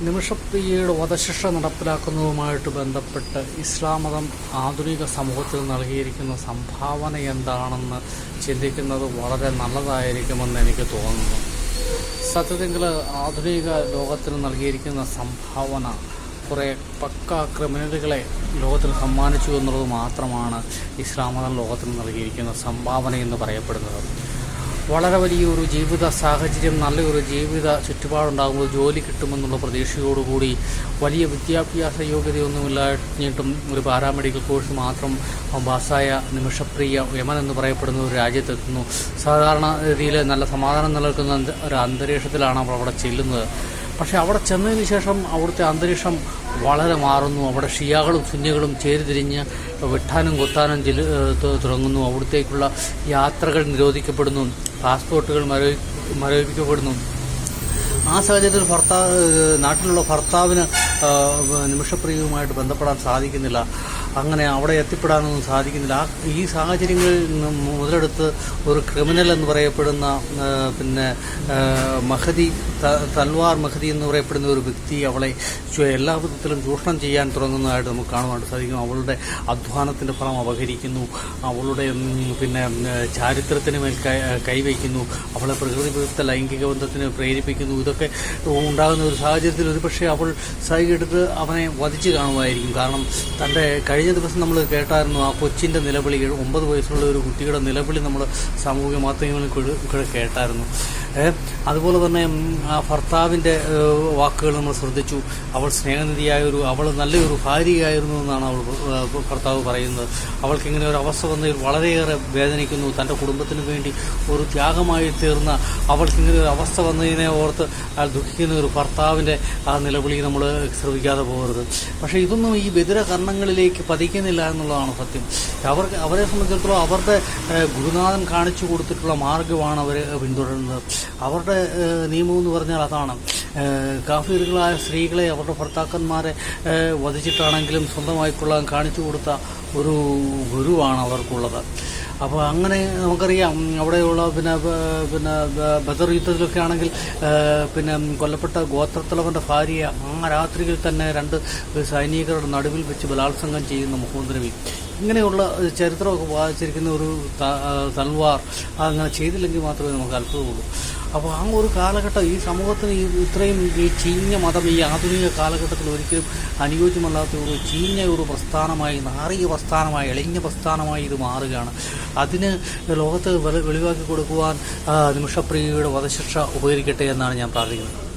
നിമിഷപ്രിയയുടെ വധശിക്ഷ നടപ്പിലാക്കുന്നതുമായിട്ട് ബന്ധപ്പെട്ട് ഇസ്ലാം മതം ആധുനിക സമൂഹത്തിൽ നൽകിയിരിക്കുന്ന സംഭാവന എന്താണെന്ന് ചിന്തിക്കുന്നത് വളരെ നല്ലതായിരിക്കുമെന്ന് എനിക്ക് തോന്നുന്നു. സത്യത്തിൽ ആധുനിക ലോകത്തിന് നൽകിയിരിക്കുന്ന സംഭാവന കുറേ പക്ക ക്രിമിനലുകളെ ലോകത്തിന് സമ്മാനിച്ചു എന്നുള്ളത് മാത്രമാണ് ഇസ്ലാം മതം ലോകത്തിന് നൽകിയിരിക്കുന്ന സംഭാവന എന്ന് പറയപ്പെടുന്നത്. വളരെ വലിയൊരു ജീവിത സാഹചര്യം, നല്ലൊരു ജീവിത ചുറ്റുപാടുണ്ടാകുമ്പോൾ ജോലി കിട്ടുമെന്നുള്ള പ്രതീക്ഷയോടുകൂടി വലിയ വിദ്യാഭ്യാസ യോഗ്യതയൊന്നുമില്ലാഞ്ഞിട്ടും ഒരു പാരാമെഡിക്കൽ കോഴ്സ് മാത്രം പാസ്സായ നിമിഷപ്രിയ യമൻ എന്ന് പറയപ്പെടുന്ന ഒരു രാജ്യത്തെത്തുന്നു. സാധാരണ രീതിയിൽ നല്ല സമാധാനം നിലനിൽക്കുന്ന ഒരു അന്തരീക്ഷത്തിലാണ് അവൾ അവിടെ ചെല്ലുന്നത്. പക്ഷേ അവിടെ ചെന്നതിന് ശേഷം അവിടുത്തെ അന്തരീക്ഷം വളരെ മാറുന്നു. അവിടെ ഷിയാകളും സുന്നികളും ചേരിതിരിഞ്ഞ് വെട്ടാനും കൊത്താനും തുടങ്ങുന്നു. അവിടത്തേക്കുള്ള യാത്രകൾ നിരോധിക്കപ്പെടുന്നു, പാസ്പോർട്ടുകൾ മരവിപ്പിക്കപ്പെടുന്നു. ആ സാഹചര്യത്തിൽ നാട്ടിലുള്ള ഭർത്താവിന് നിമിഷപ്രിയവുമായിട്ട് ബന്ധപ്പെടാൻ സാധിക്കുന്നില്ല. അങ്ങനെ അവിടെ എത്തിപ്പെടാനൊന്നും സാധിക്കുന്നില്ല. ഈ സാഹചര്യങ്ങളിൽ മുതലെടുത്ത് ഒരു ക്രിമിനൽ എന്ന് പറയപ്പെടുന്ന തൽവാർ മഹദി എന്ന് പറയപ്പെടുന്ന ഒരു വ്യക്തി അവളെ എല്ലാ വിധത്തിലും ചൂഷണം ചെയ്യാൻ തുടങ്ങുന്നതായിട്ട് നമുക്ക് കാണുവാനായിട്ട് സാധിക്കും. അവളുടെ അധ്വാനത്തിൻ്റെ ഫലം അപഹരിക്കുന്നു, അവളുടെ ചാരിത്രത്തിന് മേൽ കൈവയ്ക്കുന്നു, അവളെ പ്രകൃതിവിരുദ്ധ ലൈംഗിക ബന്ധത്തിന് പ്രേരിപ്പിക്കുന്നു. ഇതൊക്കെ ഉണ്ടാകുന്ന ഒരു സാഹചര്യത്തിൽ ഒരുപക്ഷെ അവൾ സൈകെടുത്ത് അവനെ വധിച്ച് കാണുമായിരിക്കും. കാരണം തൻ്റെ കഴിഞ്ഞ ദിവസം നമ്മൾ കേട്ടായിരുന്നു ആ കൊച്ചിൻ്റെ നിലവിളി, 9 വയസ്സുള്ള ഒരു കുട്ടിയുടെ നിലവിളി നമ്മൾ സാമൂഹിക മാധ്യമങ്ങളിൽ കൂടെ കേട്ടായിരുന്നു. അതുപോലെ തന്നെ ആ ഭർത്താവിൻ്റെ വാക്കുകൾ നമ്മൾ ശ്രദ്ധിച്ചു. അവൾ സ്നേഹനിധിയായ അവൾ നല്ലൊരു ഭാര്യയായിരുന്നു എന്നാണ് ഭർത്താവ് പറയുന്നത്. അവൾക്ക് ഇങ്ങനെ ഒരു അവസ്ഥ വന്നതിൽ വളരെയേറെ വേദനിക്കുന്നു. തൻ്റെ കുടുംബത്തിന് വേണ്ടി ഒരു ത്യാഗമായി തീർന്ന അവൾക്കിങ്ങനെ ഒരു അവസ്ഥ വന്നതിനെ ഓർത്ത് ദുഃഖിക്കുന്ന ഒരു ഭർത്താവിൻ്റെ ആ നിലവിളി നമ്മൾ ശ്രദ്ധിക്കാതെ പോകരുത്. പക്ഷേ ഇതൊന്നും ഈ ബധിര കർണങ്ങളിലേക്ക് പതിക്കുന്നില്ല എന്നുള്ളതാണ് സത്യം. അവരെ സംബന്ധിച്ചിടത്തോളം അവരുടെ ഗുരുനാഥൻ കാണിച്ചു കൊടുത്തിട്ടുള്ള മാർഗമാണ് അവർ പിന്തുടരുന്നത്. അവരുടെ നിയമം എന്ന് പറഞ്ഞാൽ അതാണ്. കാഫിറുകളായ സ്ത്രീകളെ അവരുടെ ഭർത്താക്കന്മാരെ വധിച്ചിട്ടാണെങ്കിലും സ്വന്തമായിക്കൊള്ളാൻ കാണിച്ചു കൊടുത്ത ഒരു ഗുരുവാണ് അവർക്കുള്ളത്. അപ്പോൾ അങ്ങനെ നമുക്കറിയാം അവിടെയുള്ള ബദർ യുദ്ധത്തിലൊക്കെ ആണെങ്കിൽ കൊല്ലപ്പെട്ട ഗോത്രത്തലവൻ്റെ ഭാര്യയെ ആ രാത്രിയിൽ തന്നെ 2 സൈനികരുടെ നടുവിൽ വെച്ച് ബലാത്സംഗം ചെയ്യുന്ന മുഹമ്മദ് നബി. ഇങ്ങനെയുള്ള ചരിത്രമൊക്കെ വായിച്ചിരിക്കുന്ന ഒരു തൽവാർ അങ്ങനെ ചെയ്തില്ലെങ്കിൽ മാത്രമേ നമുക്ക് അത്ഭുതമുള്ളൂ. അപ്പോൾ ആ ഒരു കാലഘട്ടം ഈ സമൂഹത്തിന് ഇത്രയും ഈ ചീഞ്ഞ മതം ഈ ആധുനിക കാലഘട്ടത്തിൽ ഒരിക്കലും അനുയോജ്യമല്ലാത്ത ഒരു ചീഞ്ഞ ഒരു പ്രസ്ഥാനമായി, നാറിയ പ്രസ്ഥാനമായി, എളിഞ്ഞ പ്രസ്ഥാനമായി ഇത് മാറുകയാണ്. അതിന് ലോകത്ത് വെളിവാക്കി കൊടുക്കുവാൻ നിമിഷപ്രിയയുടെ വധശിക്ഷ ഉപകരിക്കട്ടെ എന്നാണ് ഞാൻ പ്രാർത്ഥിക്കുന്നത്.